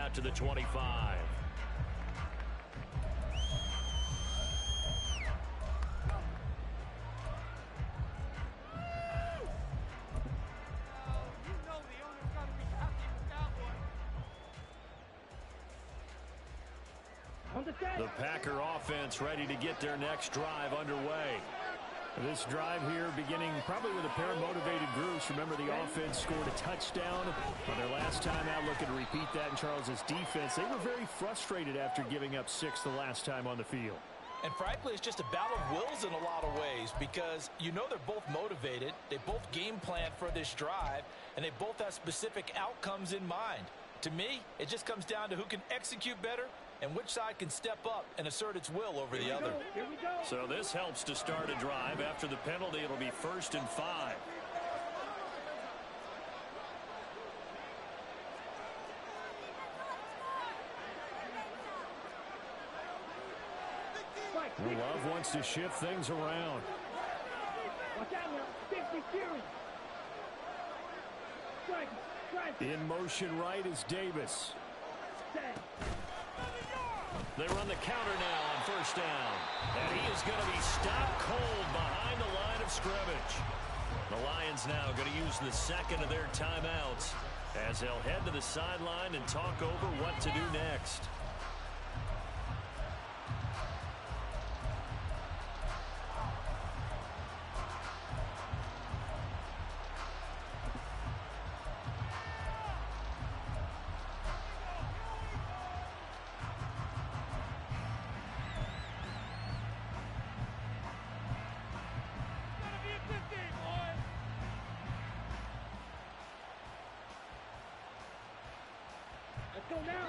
out to the 25. The Packer offense ready to get their next drive underway. This drive here beginning probably with a pair of motivated groups. Remember, the offense scored a touchdown on their last time out, looking to repeat that in Charles's defense. They were very frustrated after giving up 6 the last time on the field. And frankly, it's just a battle of wills in a lot of ways because you know they're both motivated. They both game plan for this drive, and they both have specific outcomes in mind. To me, it just comes down to who can execute better and which side can step up and assert its will over the other. So this helps to start a drive. After the penalty, it'll be 1st and 5. Love wants to shift things around. Watch out now. 50 series. In motion right is Davis. They run the counter now on 1st down. And he is going to be stopped cold behind the line of scrimmage. The Lions now going to use the 2nd of their timeouts as they'll head to the sideline and talk over what to do next.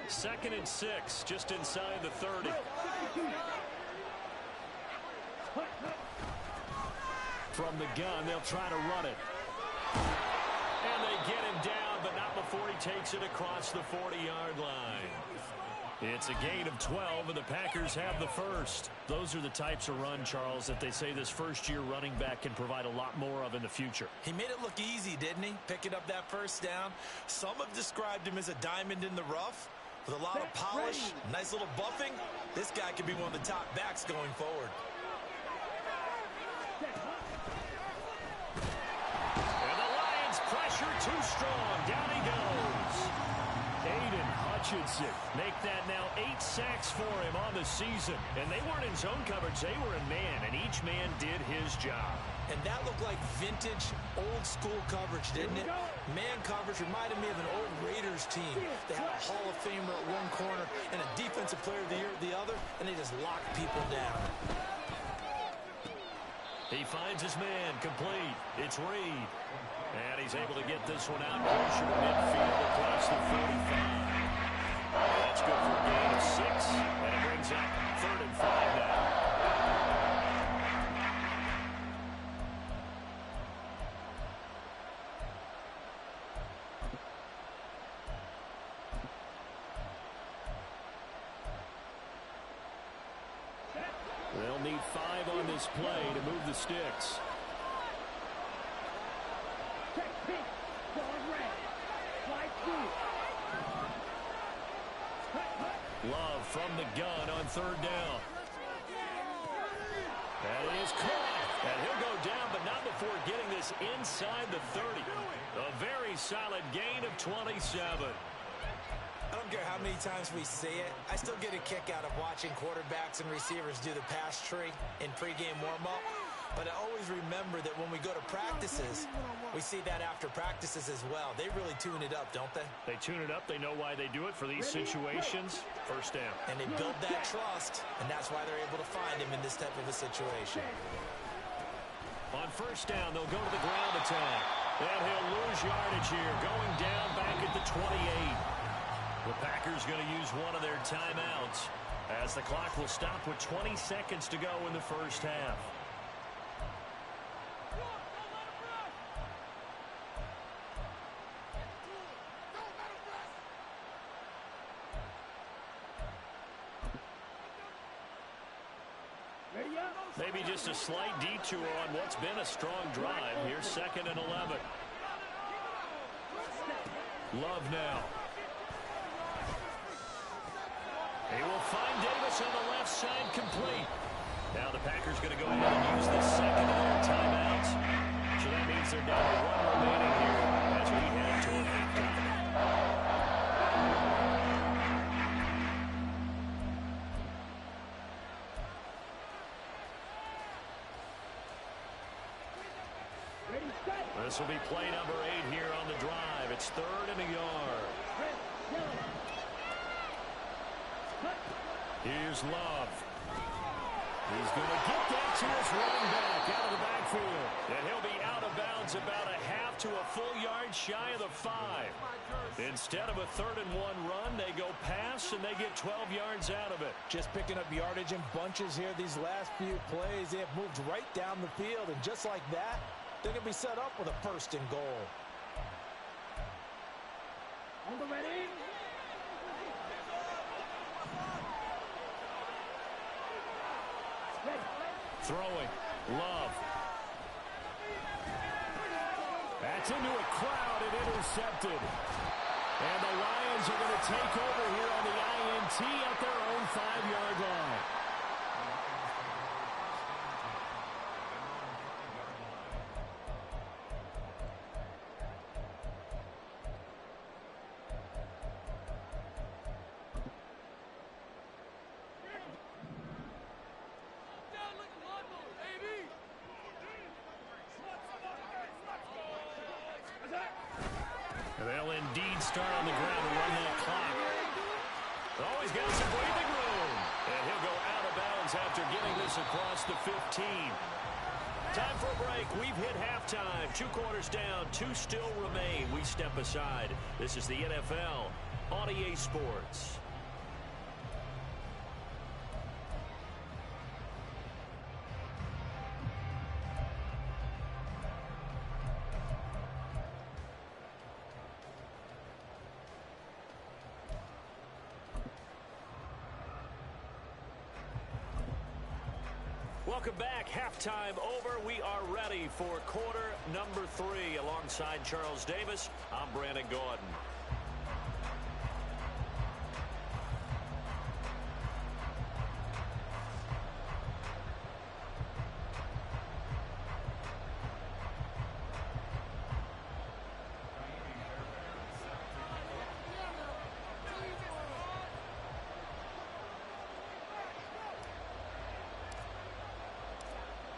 Second and 6, just inside the 30. From the gun, they'll try to run it. And they get him down, but not before he takes it across the 40-yard line. It's a gain of 12, and the Packers have the first. Those are the types of run, Charles, that they say this first-year running back can provide a lot more of in the future. He made it look easy, didn't he? Picking up that 1st down. Some have described him as a diamond in the rough. With a lot of polish, nice little buffing, this guy could be one of the top backs going forward. And the Lions pressure too strong. Down he goes. Aiden Hutchinson make that now 8 sacks for him on the season. And they weren't in zone coverage. They were in man, and each man did his job. And that looked like vintage, old-school coverage, didn't it? Man coverage reminded me of an old Raiders team. They had a Hall of Famer at one corner and a Defensive Player of the Year at the other, and they just locked people down. He finds his man, complete. It's Reed. And he's able to get this one out closer to midfield across the 45. That's good for a gain of 6, and it brings up 3rd and 5 now. They'll need 5 on this play to move the sticks. Love from the gun on 3rd down. That is caught. And he'll go down, but not before getting this inside the 30. A very solid gain of 27. I don't care how many times we see it. I still get a kick out of watching quarterbacks and receivers do the pass tree in pregame warm-up. But I always remember that when we go to practices, we see that after practices as well. They really tune it up, don't they? They tune it up. They know why they do it for these situations. 1st down. And they build that trust, and that's why they're able to find him in this type of a situation. On 1st down, they'll go to the ground attack. And he'll lose yardage here, going down back at the 28. The Packers going to use one of their timeouts as the clock will stop with 20 seconds to go in the 1st half. Maybe just a slight detour on what's been a strong drive. Here's 2nd and 11. Love now. He will find Davis on the left side, complete. Now the Packers going to go ahead and use the second of their timeouts. So that means they're down to one remaining here as we head toward halftime. This will be play number 8 here on the drive. It's 3rd and a yard. Here's Love. He's going to get that to his running back out of the backfield. And he'll be out of bounds about a half to a full yard shy of the 5. Instead of a 3rd and 1 run, they go pass and they get 12 yards out of it. Just picking up yardage in bunches here these last few plays. They have moved right down the field, and just like that, they're going to be set up with a 1st and goal. On the ready. Throwing. Love. That's into a crowd and intercepted. And the Lions are going to take over here on the INT at their own 5-yard line. They'll indeed start on the ground to run that clock. Always got some breathing room. And he'll go out of bounds after getting this across the 15. Time for a break. We've hit halftime. 2 quarters down. 2 still remain. We step aside. This is the NFL on EA Sports. Welcome back. Halftime over. We are ready for quarter number 3. Alongside Charles Davis, I'm Brandon Gordon.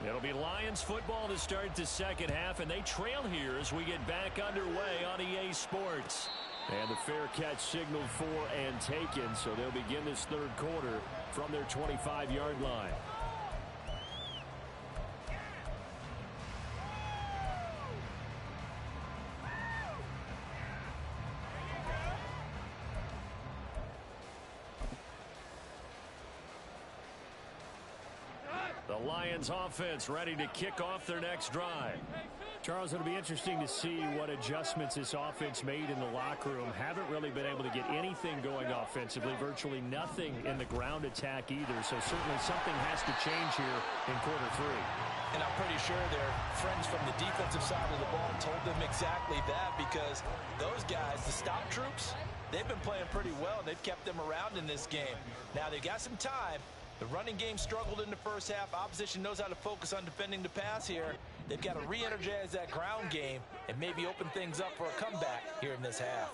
It'll be Lions football to start the second half, and they trail here as we get back underway on EA Sports. And the fair catch signaled for and taken, so they'll begin this 3rd quarter from their 25-yard line. The Lions offense ready to kick off their next drive. Charles, it'll be interesting to see what adjustments this offense made in the locker room. Haven't really been able to get anything going offensively, virtually nothing in the ground attack either. So certainly something has to change here in quarter 3. And I'm pretty sure their friends from the defensive side of the ball told them exactly that, because those guys, the stop troops, they've been playing pretty well. They've kept them around in this game. Now they've got some time. The running game struggled in the first half. Opposition knows how to focus on defending the pass here. They've got to re-energize that ground game and maybe open things up for a comeback here in this half.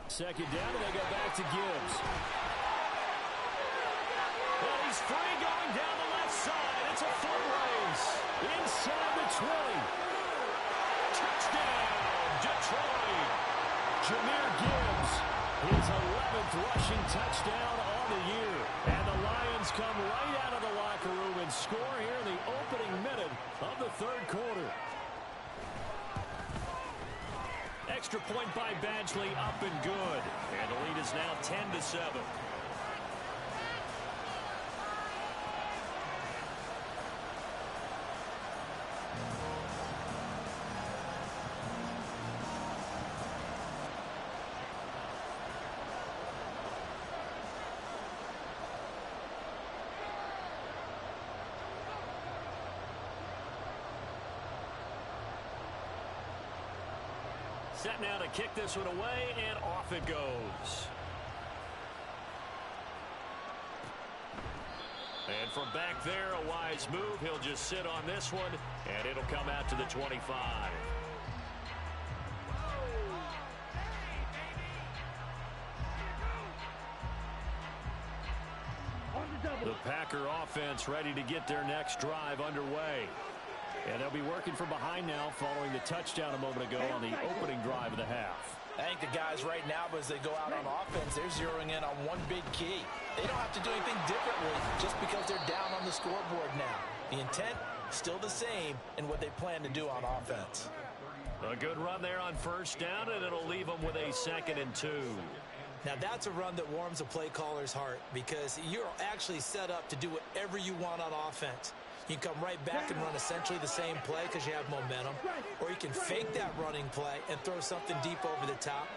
Second down, and they go back to Gibbs. Well, he's free going down the left side. It's a foot race. Inside the 20. Touchdown, Detroit. Jahmyr Gibbs, his 11th rushing touchdown on the year. And the Lions come right out of the locker room and score here in the opening minute of the 3rd quarter. Extra point by Badgley, up and good. And the lead is now 10-7. Set now to kick this one away, and off it goes. And from back there, a wise move. He'll just sit on this one, and it'll come out to the 25. The Packer offense ready to get their next drive underway. And they'll be working from behind now following the touchdown a moment ago on the opening drive of the half. I think the guys right now, as they go out on offense, they're zeroing in on one big key. They don't have to do anything differently just because they're down on the scoreboard now. The intent, still the same in what they plan to do on offense. A good run there on first down, and it'll leave them with a 2nd and 2. Now, that's a run that warms a play caller's heart because you're actually set up to do whatever you want on offense. You can come right back and run essentially the same play because you have momentum. Or you can fake that running play and throw something deep over the top.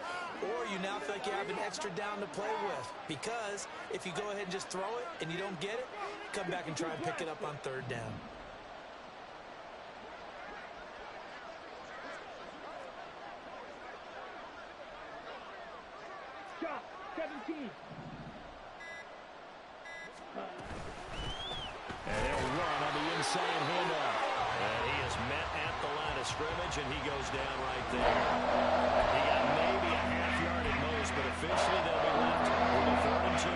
Or you now feel like you have an extra down to play with. Because if you go ahead and just throw it and you don't get it, come back and try and pick it up on 3rd down. Shot 17. And he'll run on the inside handoff. And he is met at the line of scrimmage, and he goes down right there. He got maybe a half yard at most, but officially they'll be left with a 3rd and 2.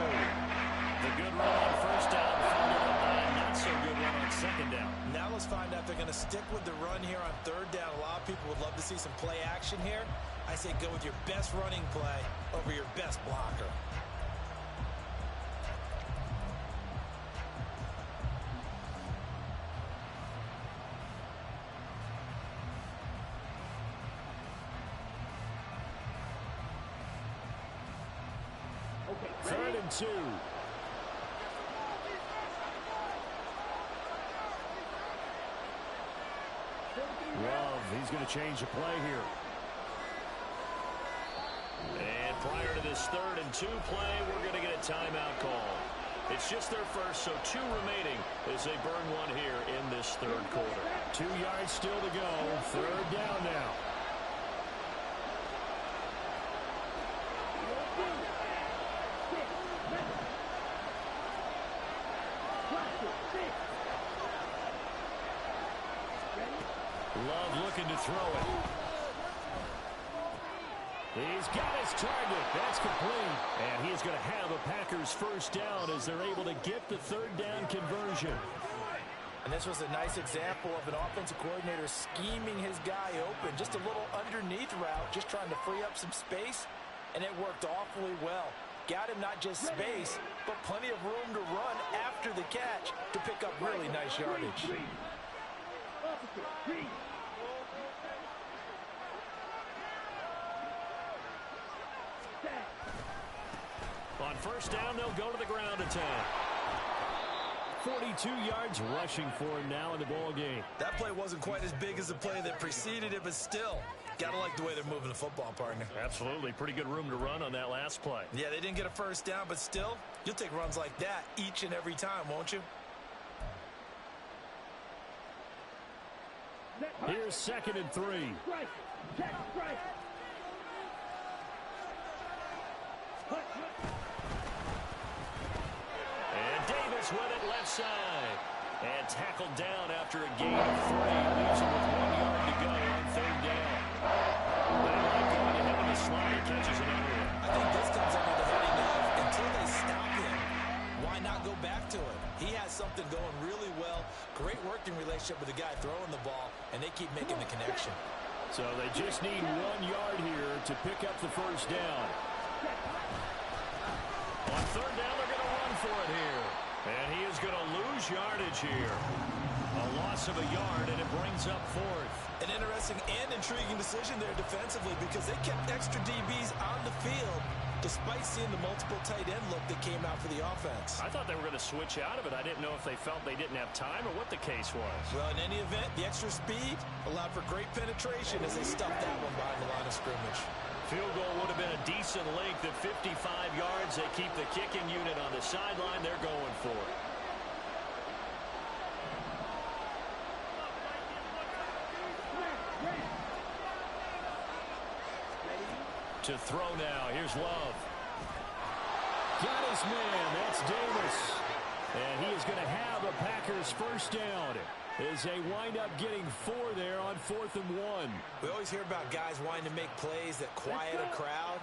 The good run on first down followed up by a not-so-good run on 2nd down. Now let's find out if they're going to stick with the run here on 3rd down. A lot of people would love to see some play action here. I say go with your best running play over your best blocker. Okay, 3rd and 2. Love, he's going to change the play here. And prior to this 3rd and 2 play, we're going to get a timeout call. It's just their first, so 2 remaining as they burn one here in this 3rd quarter. 2 yards still to go. 3rd down now. Love looking to throw it. He's got his target. That's complete. And he is going to have a Packers first down as they're able to get the 3rd down conversion. And this was a nice example of an offensive coordinator scheming his guy open. Just a little underneath route, just trying to free up some space. And it worked awfully well. Got him not just space, but plenty of room to run after the catch to pick up really nice yardage. On first down, they'll go to the ground attack. 42 yards rushing for him now in the ball game. That play wasn't quite as big as the play that preceded it, but still, gotta like the way they're moving the football, partner. Absolutely. Pretty good room to run on that last play. Yeah, they didn't get a first down, but still, you'll take runs like that each and every time, won't you? Here's 2nd and 3. Strike. Check, strike. And Davis with it left side. And tackled down after a gain of 3. Leaves him with 1 yard to go on 3rd down. They like going ahead of the slot. He catches another one. I think this comes under the heading of until they stop him, why not go back to it? He has something going really well. Great working relationship with the guy throwing the ball, and they keep making the connection. So they just need 1 yard here to pick up the first down. On 3rd down, they're going to run for it here. And he is going to lose yardage here. A loss of a yard, and it brings up 4th. An interesting and intriguing decision there defensively because they kept extra DBs on the field despite seeing the multiple tight end look that came out for the offense. I thought they were going to switch out of it. I didn't know if they felt they didn't have time or what the case was. Well, in any event, the extra speed allowed for great penetration as they stuffed that one behind the line of scrimmage. Field goal would have been a decent length at 55 yards. They keep the kicking unit on the sideline. They're going for it. To throw now. Here's Love. Got his man. That's Davis. And he is going to have a Packers first down as they wind up getting 4 there on 4th and 1. We always hear about guys wanting to make plays that quiet a crowd.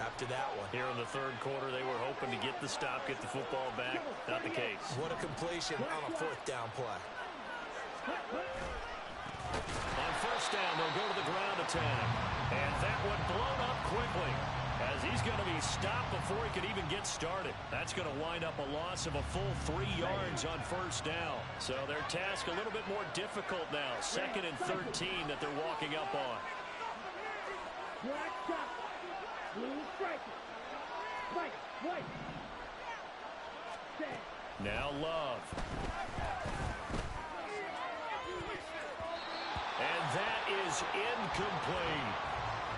After that one. Here in the third quarter, they were hoping to get the stop, get the football back. Not the case. What a completion on a 4th down play. On first down, they'll go to the ground attack. And that one blown up quickly as he's going to be stopped before he could even get started. That's going to wind up a loss of a full 3 yards on first down. So their task a little bit more difficult now. 2nd and 13 that they're walking up on. Now Love. And that is incomplete.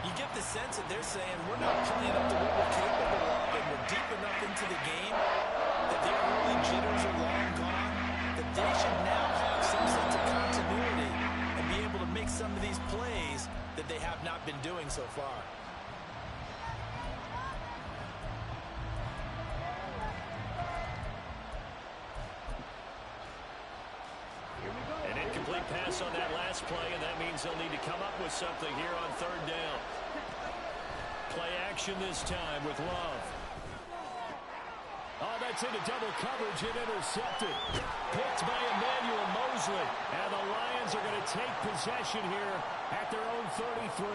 You get the sense that they're saying we're not playing up to what we're capable of, and we're deep enough into the game that their early jitters are long gone, that they should now have some sense of continuity and be able to make some of these plays that they have not been doing so far. An incomplete pass on that last play, and that means they'll need to come up with something here on 3rd down. Play action this time with Love. Oh, that's into double coverage and intercepted. Picked by Emmanuel Mosley. And the Lions are going to take possession here at their own 33.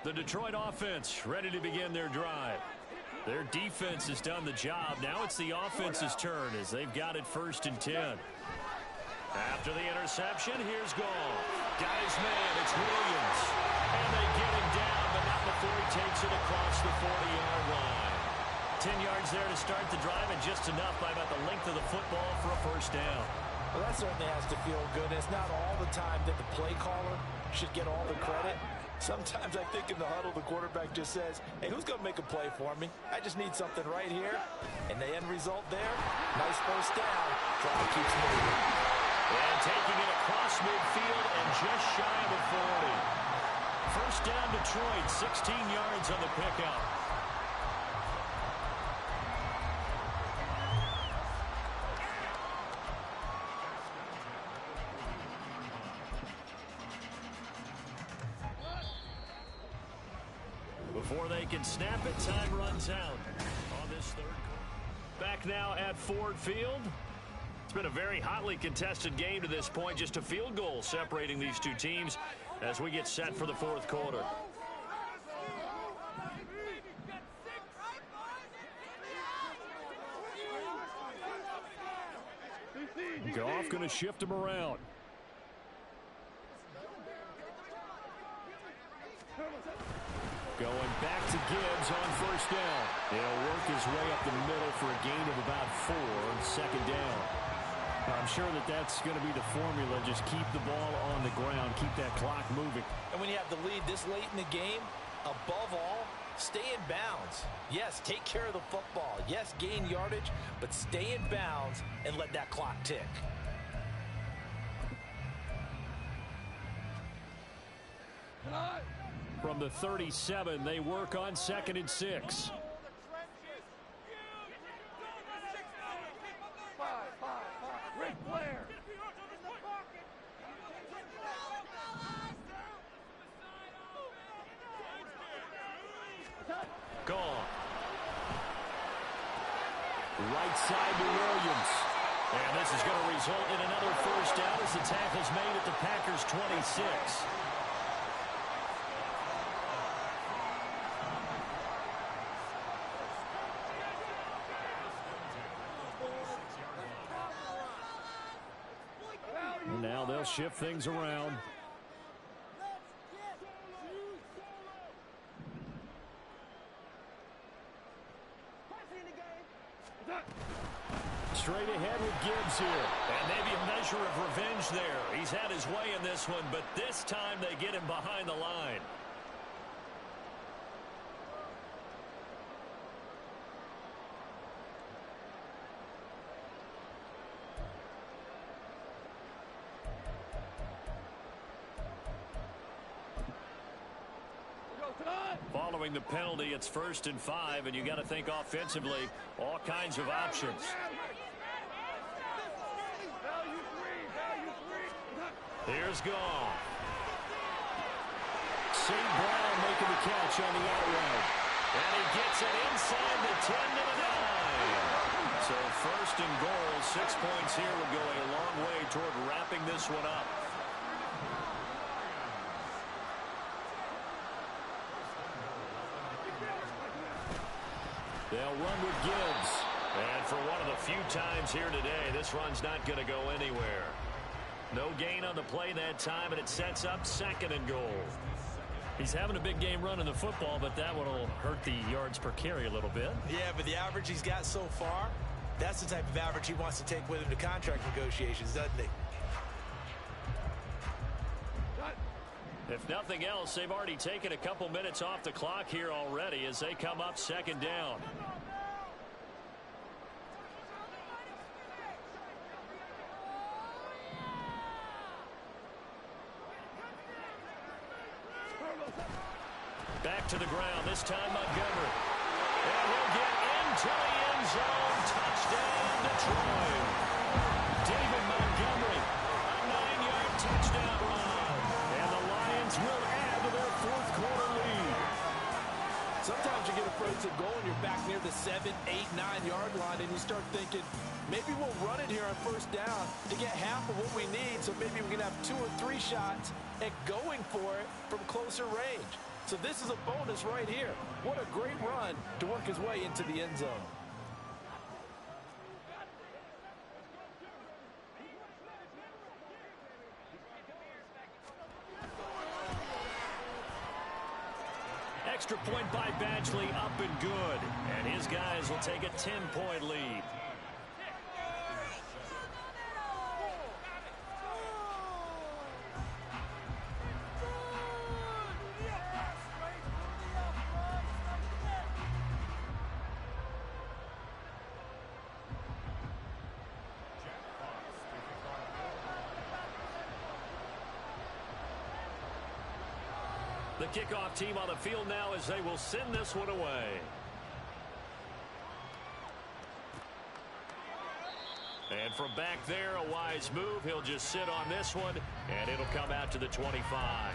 The Detroit offense ready to begin their drive. Their defense has done the job. Now it's the offense's turn as they've got it 1st and 10. After the interception, here's Gall. Got his man. It's Williams. And they get him down, but not before he takes it across the 40-yard line. 10 yards there to start the drive, and just enough by about the length of the football for a first down. Well, that certainly has to feel good. It's not all the time that the play caller should get all the credit. Sometimes I think in the huddle, the quarterback just says, hey, who's going to make a play for me? I just need something right here. And the end result there, nice first down. Drive keeps moving. And taking it across midfield and just shy of a 40. First down Detroit, 16 yards on the pickup. Before they can snap it, time runs out on this third quarter. Back now at Ford Field. It's been a very hotly contested game to this point. Just a field goal separating these two teams as we get set for the 4th quarter. Goff going to shift him around. Going back to Gibbs on first down. He'll work his way up the middle for a gain of about 4 on 2nd down. I'm sure that that's going to be the formula. Just keep the ball on the ground. Keep that clock moving. And when you have the lead this late in the game, above all, stay in bounds. Yes, take care of the football. Yes, gain yardage, but stay in bounds and let that clock tick. From the 37, they work on 2nd and 6. Gone. Right side to Williams. And this is going to result in another first down as the tackle's made at the Packers' 26. And now they'll shift things around. straight ahead with Gibbs here. And maybe a measure of revenge there. He's had his way in this one, but this time they get him behind the line. Following the penalty, it's 1st and 5, and you got to think offensively, all kinds of options. Here's Goff. St. Brown making the catch on the out route. And he gets it inside the 10 to the 9. So 1st and goal, 6 points here would go a long way toward wrapping this one up. They'll run with Gibbs. And for one of the few times here today, this run's not going to go anywhere. No gain on the play that time, and it sets up 2nd and goal. He's having a big game running the football, but that one will hurt the yards per carry a little bit. Yeah, but the average he's got so far, that's the type of average he wants to take with him to contract negotiations, doesn't he? If nothing else, they've already taken a couple minutes off the clock here already as they come up 2nd down. Back to the ground, this time Montgomery. And he'll get into the end zone. Touchdown, Detroit. David Montgomery, a 9-yard touchdown run. And the Lions will add to their 4th quarter lead. Sometimes you get afraid to go and you're back near the 7, 8, 9-yard line, and you start thinking, maybe we'll run it here on 1st down to get half of what we need, so maybe we can have 2 or 3 shots at going for it from closer range. So this is a bonus right here. What a great run to work his way into the end zone. Extra point by Badgley, up and good. And his guys will take a 10-point lead. The kickoff team on the field now as they will send this one away. And from back there, a wise move. He'll just sit on this one, and it'll come out to the 25.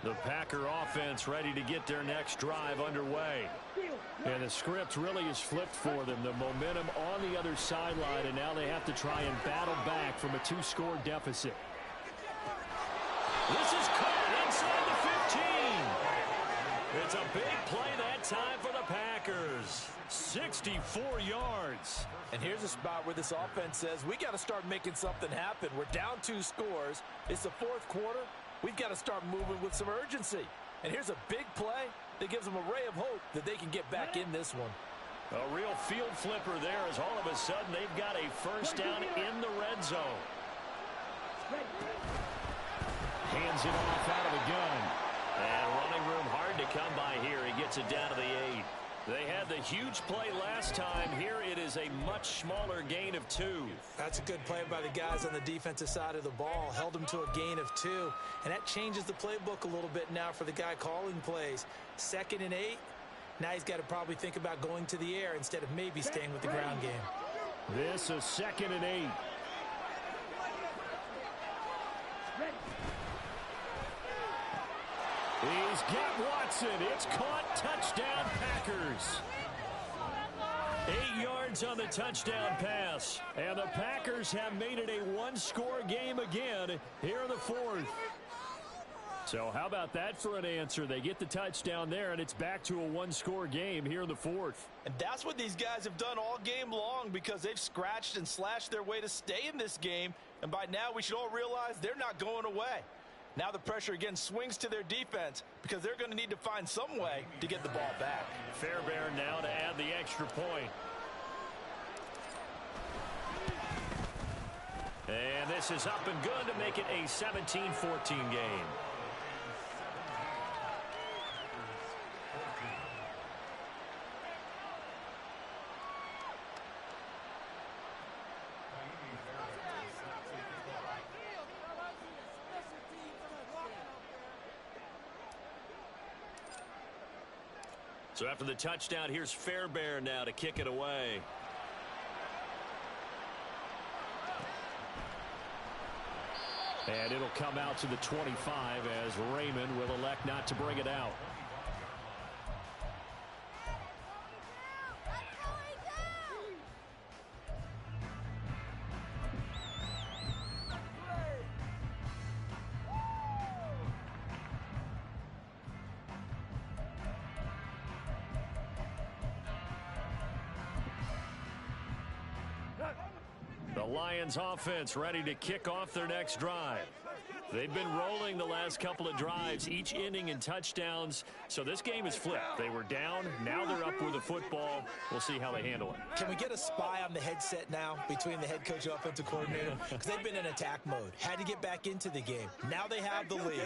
The Packer offense ready to get their next drive underway. And the script really is flipped for them. The momentum on the other sideline, and now they have to try and battle back from a 2-score deficit. This is caught inside the 15. It's a big play that time for the Packers. 64 yards. And here's a spot where this offense says, we got to start making something happen. We're down 2 scores. It's the 4th quarter. We've got to start moving with some urgency. And here's a big play that gives them a ray of hope that they can get back in this one. A real field flipper there as all of a sudden they've got a 1st down in the red zone. Hands it off out of the gun. And running room hard to come by here. He gets it down to the 8. They had the huge play last time. Here it is a much smaller gain of 2. That's a good play by the guys on the defensive side of the ball. Held them to a gain of 2. And that changes the playbook a little bit now for the guy calling plays. 2nd and 8. Now he's got to probably think about going to the air instead of maybe staying with the ground game. This is 2nd and 8. He's got Watson. It's caught. Touchdown, Packers. 8 yards on the touchdown pass. And the Packers have made it a 1-score game again here in the 4th. So how about that for an answer? They get the touchdown there, and it's back to a one-score game here in the fourth. And that's what these guys have done all game long, because they've scratched and slashed their way to stay in this game. And by now, we should all realize they're not going away. Now the pressure again swings to their defense, because they're going to need to find some way to get the ball back. Fairbairn now to add the extra point. And this is up and good to make it a 17-14 game. So after the touchdown, here's Fairbairn now to kick it away. And it'll come out to the 25 as Raymond will elect not to bring it out. The Lions offense ready to kick off their next drive. They've been rolling the last couple of drives, each ending in touchdowns. So this game is flipped. They were down. Now they're up with the football. We'll see how they handle it. Can we get a spy on the headset now between the head coach and offensive coordinator? Because they've been in attack mode. Had to get back into the game. Now they have the lead.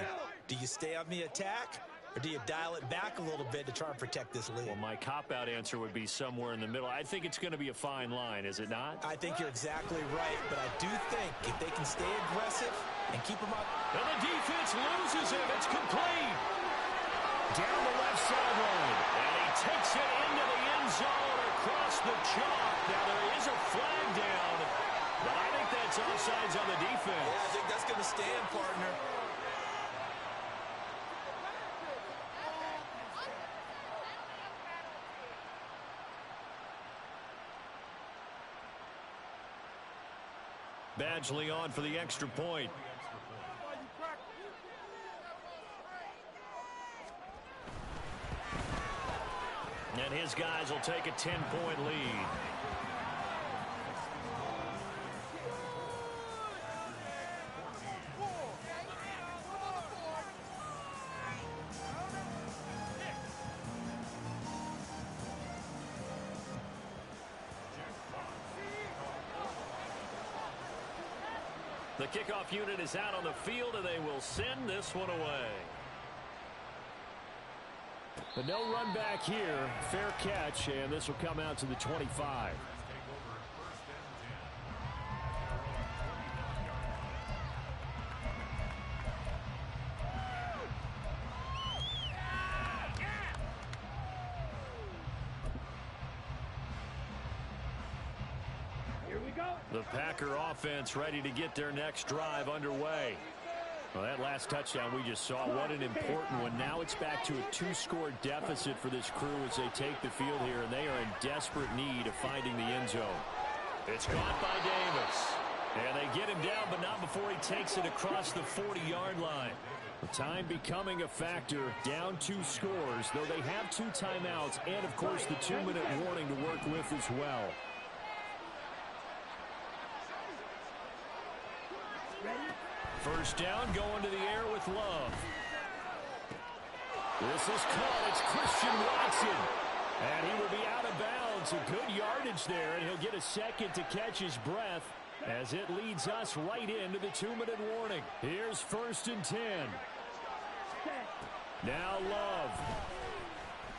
Do you stay on the attack, or do you dial it back a little bit to try and protect this lead? Well, my cop-out answer would be somewhere in the middle. I think it's going to be a fine line, is it not? I think you're exactly right, but I do think if they can stay aggressive and keep them up. And the defense loses him. It's complete. Down the left sideline. And he takes it into the end zone across the chalk. Now there is a flag down, but I think that's offsides on the defense. Yeah, I think that's going to stand, partner. Badgley on for the extra point. And his guys will take a 10-point lead. The kickoff unit is out on the field, and they will send this one away. But no run back here. Fair catch, and this will come out to the 25. The Packer offense ready to get their next drive underway. Well, that last touchdown we just saw, what an important one. Now it's back to a two-score deficit for this crew as they take the field here, and they are in desperate need of finding the end zone. It's caught by Davis. And they get him down, but not before he takes it across the 40-yard line. The time becoming a factor, down 2 scores, though they have 2 timeouts and, of course, the 2-minute warning to work with as well. First down, going to the air with Love. This is caught. It's Christian Watson. And he will be out of bounds. A good yardage there, and he'll get a second to catch his breath as it leads us right into the 2-minute warning. Here's 1st and 10. Now Love.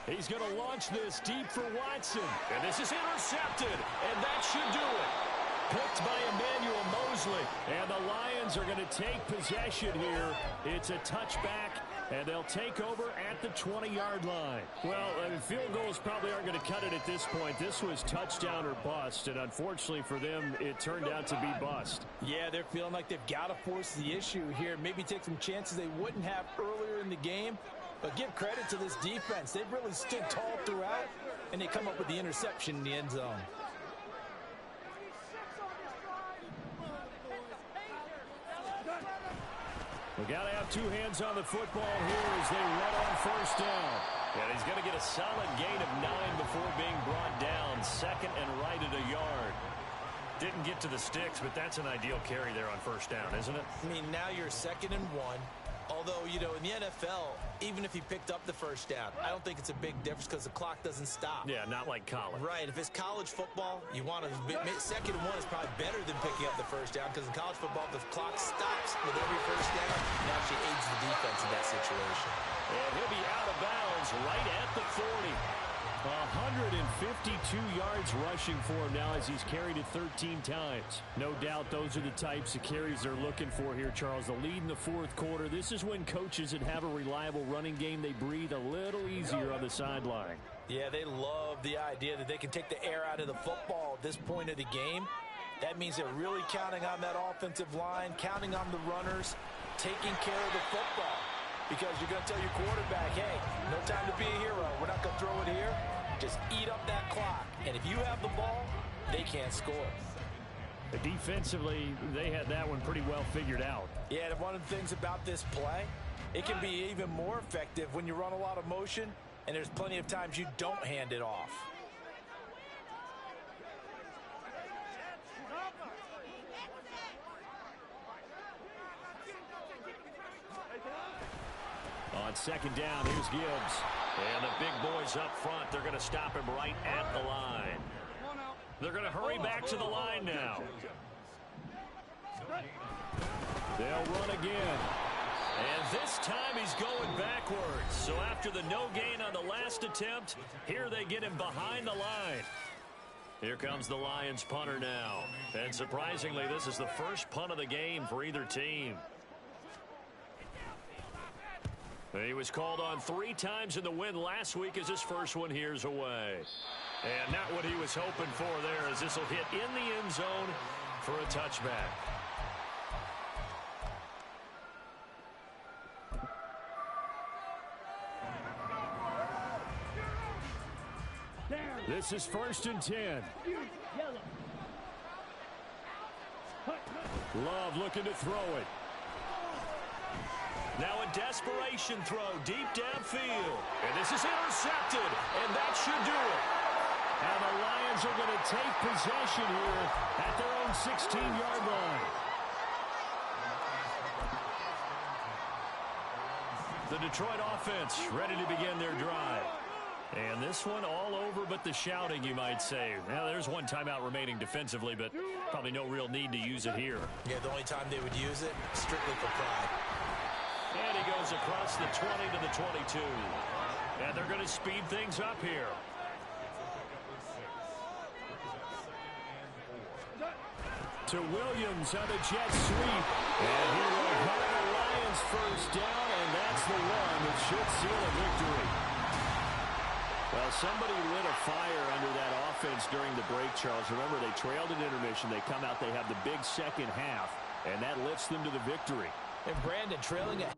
He's going to launch this deep for Watson. And this is intercepted, and that should do it. Picked by Emmanuel Mosley. And the Lions are going to take possession here. It's a touchback, and they'll take over at the 20-yard line. Well, field goals probably aren't going to cut it at this point. This was touchdown or bust, and unfortunately for them, it turned out to be bust. Yeah, they're feeling like they've got to force the issue here. Maybe take some chances they wouldn't have earlier in the game. But give credit to this defense. They've really stood tall throughout, and they come up with the interception in the end zone. We got to have two hands on the football here as they run on first down. And he's going to get a solid gain of 9 before being brought down. Second and right at a yard. Didn't get to the sticks, but that's an ideal carry there on first down, isn't it? I mean, now you're 2nd and 1. Although, you know, in the NFL, even if he picked up the first down, I don't think it's a big difference because the clock doesn't stop. Yeah, not like college. Right. If it's college football, you want to 2nd and 1 is probably better than picking up the first down because in college football, the clock stops with every first down. It actually aids the defense in that situation. And he'll be out of bounds right at the 40. 152 yards rushing for him now as he's carried it 13 times. No doubt those are the types of carries they're looking for here, Charles. The lead in the fourth quarter. This is when coaches that have a reliable running game, they breathe a little easier on the sideline. Yeah, they love the idea that they can take the air out of the football at this point of the game. That means they're really counting on that offensive line, counting on the runners, taking care of the football. Because you're going to tell your quarterback, hey, no time to be a hero. We're not going to throw it here. Just eat up that clock. And if you have the ball, they can't score. Defensively, they had that one pretty well figured out. Yeah, and one of the things about this play, it can be even more effective when you run a lot of motion, and there's plenty of times you don't hand it off. On second down, here's Gibbs. And the big boys up front, they're going to stop him right at the line. They're going to hurry back to the line now. They'll run again. And this time he's going backwards. So after the no gain on the last attempt, here they get him behind the line. Here comes the Lions punter now. And surprisingly, this is the first punt of the game for either team. He was called on 3 times in the win last week as his first one here's away. And not what he was hoping for there as this will hit in the end zone for a touchback. This is 1st and 10. Love looking to throw it. Now a desperation throw deep downfield. And this is intercepted. And that should do it. And the Lions are going to take possession here at their own 16-yard line. The Detroit offense ready to begin their drive. And this one all over but the shouting, you might say. Now, there's one timeout remaining defensively, but probably no real need to use it here. Yeah, the only time they would use it, strictly for pride. And he goes across the 20 to the 22. And they're going to speed things up here. To Williams on the jet sweep. And here will go the Lions first down, and that's the one that should seal a victory. Well, somebody lit a fire under that offense during the break, Charles. Remember, they trailed at intermission. They come out, they have the big second half, and that lifts them to the victory. And Brandon, trailing at